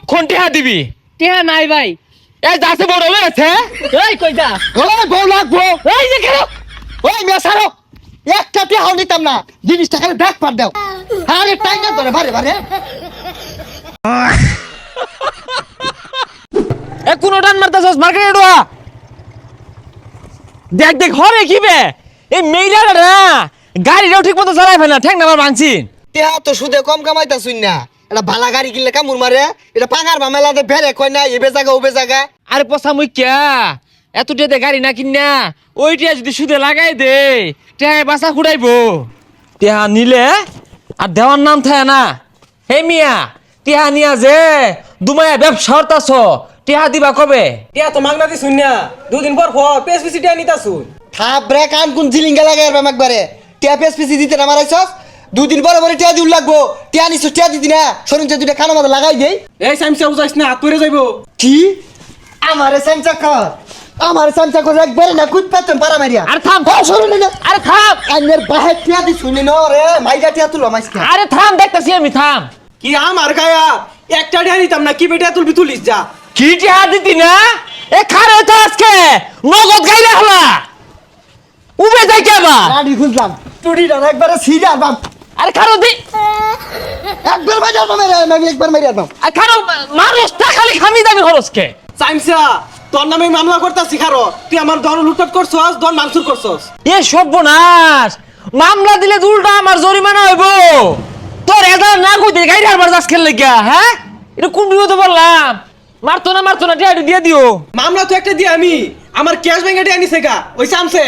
অক্ষণ টিহা দিবি। টিহা নাই ভাই। এই যাচ্ছে বড় হয়েছে। এই কই যা? ওই বউ লাগবো। এই যে কেন? ওই মেয়ে সারো, একটা টিহাও নিতাম না, জিনিসটা খালি ব্যাগ পার দাও। আরে টাইম ধরে বারে বারে। এ কোন টান মারতাছস মার্কেটে ডোয়া। দেখ দেখ হরে কি বে এই মেইলারা না গাড়িটাও ঠিক মতো চালাই ফেলে না, ঠ্যাং নামার ভাঙছিন। টিহা তো সুদে কম কামাইতা শুন না, এটা ভালা গাড়ি কিনলে কামড় মারে, এটা পাঙার মামেলাতে ফেরে কয় না এবে জায়গা ওবে জায়গা। আরে পচা মুই কিয়া এত টিয়াতে গাড়ি না কিনা ওই টিয়া যদি সুদে লাগাই দে টিয়া বাসা খুঁড়াইবো। টিয়া নিলে আর দেওয়ার নাম থাকে না। হে মিয়া টিয়া নিয়া যে দুমায়া ব্যবসা হরতাছ, টিয়া দিবা কবে? টিয়া তো মাগনা দি শুন না, দুদিন পর পেস পিসি টিয়া নিতা শুন। থাপ রে কান কোন জিলিঙ্গা লাগাই আর একবারে। টিয়া পেস পিসি দিতে না মারাইছস, দুদিন পরে পরে টিয়া দিউল লাগবো। টিয়া নিছস টিয়া দিতি না, শরীর দুইটা কানো মাথা লাগাই দেই। এই সাইমসা উজাইস না, হাত পরে যাইবো। কি আমারে সামচা কর, আমারে সামচা কর একবারে না কুদ পাতন পারা মারিয়া। আরে থাম শরীর না, আরে থাম আইনের বাহে টিয়া দি শুনি ন রে, মাইগা টিয়া তুলো মাইসকা। আরে থাম দেখতাছি আমি থাম। কি আমার গায়া একটা টিয়া নিতাম না, কি বেটা তুলবি তুলিস যা। কি টিয়া দিতি না এ খারে তো আজকে নগদ গাইলে হলা উবে যাই কে বা। গাড়ি খুঁজলাম টুটিটা একবারে সিরা বাম, আরে খারো দি একবার মারিয়া বাম রে, আমি একবার মারিয়া বাম। আর খারো মানুষটা খালি খামি দামি খরচকে। সাইমসা তোর নামে মামলা করতাছি খারো, তুই আমার ধন লুটপাট করছস, ধন মাংসুর করছস। এ সর্বনাশ, মামলা দিলে উল্টা আমার জরিমানা হইব। তোর এটা না কইতে গাড়ি আরবার যাস খেল লাগিয়া। হ্যাঁ এটা কোন বিপদে বললাম। মারতো না টিয়া দিয়ে দিও। মামলা তো একটা দিয়ে আমি আমার ক্যাশ ব্যাংকে টিয়া নিছে গা ওই সামসে।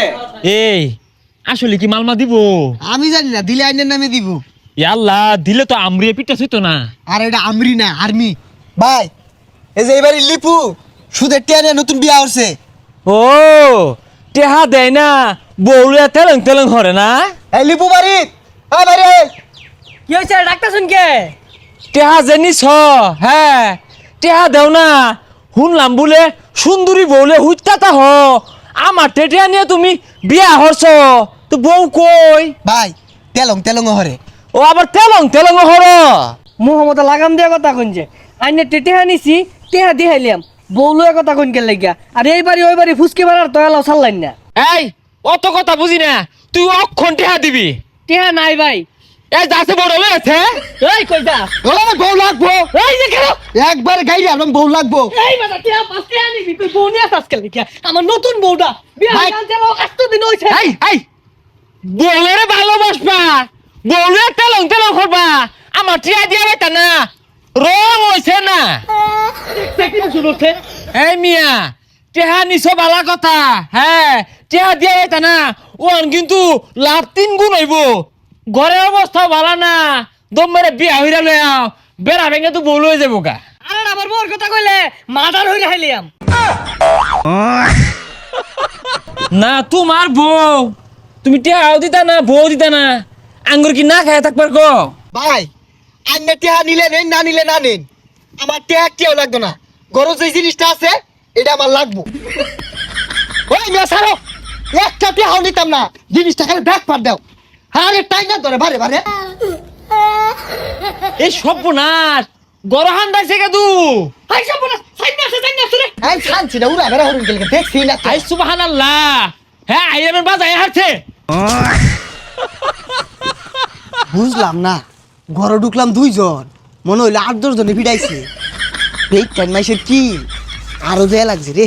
এই আসলে কি মালমা দিব? আমি জানি না, দিলে আইনের নামে দিব। আল্লাহ দিলে তো আমরিয়ে পিটা হইতো না। আর এটা আমরি না আর্মি। ভাই এই যে এবারে লিপু সুদের টিয়া নিয়ে নতুন বিয়া হচ্ছে। ও টেহা দেয় না বউলে তেলং তেলং হরে না। এই লিপু বাড়ি, হ্যাঁ বাড়ি কি হইছে ডাক্তার শুন কে? টেহা জেনিস হ্যাঁ টেহা দেও না। শুনলাম বলে সুন্দরী বউলে হুইতা হ আমার টেটিয়া নিয়ে তুমি বিয়া হরছ তো বউ কই? ভাই তেলং তেলং হরে। ও আবার তেলং তেলং হর। মোহাম্মদ লাগাম দিয়া কথা কইছে। আইনে টেটেহা নিছি, টেহা দিহাইলাম। বউলো কথা কইন কে লাগিয়া। আর এই বাড়ি ওই বাড়ি ফুসকে বাড়ার তয়ালাও ছাড়লাইন না। এই অত কথা বুঝি না, তুই অক্ষণ টেহা দিবি। টেহা নাই ভাই। এই যাচ্ছে বড় হয়েছে। এই কই যা? ওই বউ লাগবো। এই যে কেন? একবার গাইরে আলম বউ লাগবো। এই বাবা টেহা পাঁচ টেহা নিবি, তুই বউ নিয়ে আসছ কে লাগিয়া? আমার নতুন বউটা বিয়া ভাই। গান চালাও কত দিন হইছে। এই বউলেরে ভালোবাসবা, বউলে তেলং তেলং করবা, আমার টিয়া দিয়া বেটা না রং হইছে না। দেখি না শুনছে। এই মিয়া টেহা নিছ বালা কথা। হ্যাঁ টেহা দিয়া বেটা না ওন কিন্তু লাভ 3 গুণ হইব। ঘরের অবস্থা ভালো না, দম মেরে বিয়া হইরা লই আও, বেড়া ভেঙে তো বউ লই যাবো গা। আরে আমার বউর কথা কইলে মার্ডার হইরা হাইলিয়াম। না তোমার বউ, তুমি টেহাও দিতা না বউ দিতা না, আঙ্গুর কি না খায় থাকবার গো? ভাই আইনে টিয়া নিলে নেন, না নিলে না নেন, আমার টিয়া টিয়াও লাগতো না। গরো যে জিনিসটা আছে এটা আমার লাগবো। ওই মেয়ে সারো, একটা টিয়াও নিতাম না, জিনিসটা খালি ব্যাগ পার দাও। আরে টাইম ধরে বারে বারে। এই সর্বনাশ গরহান দাইছে কে তু? হাই সবনা সাইনা রে। আমি শান্তি না, উড়া বেড়া হরুন গেলে দেখছি না তো। আই সুবহানাল্লাহ। হ্যাঁ আইয়ামের বাজায় হারছে। বুঝলাম না, ঘরে ঢুকলাম 2 জন, মনে হইলো 8-10 জনে ভিড়াইছে। এই টাইম মাইসের কি আরো দেয়া লাগছে রে।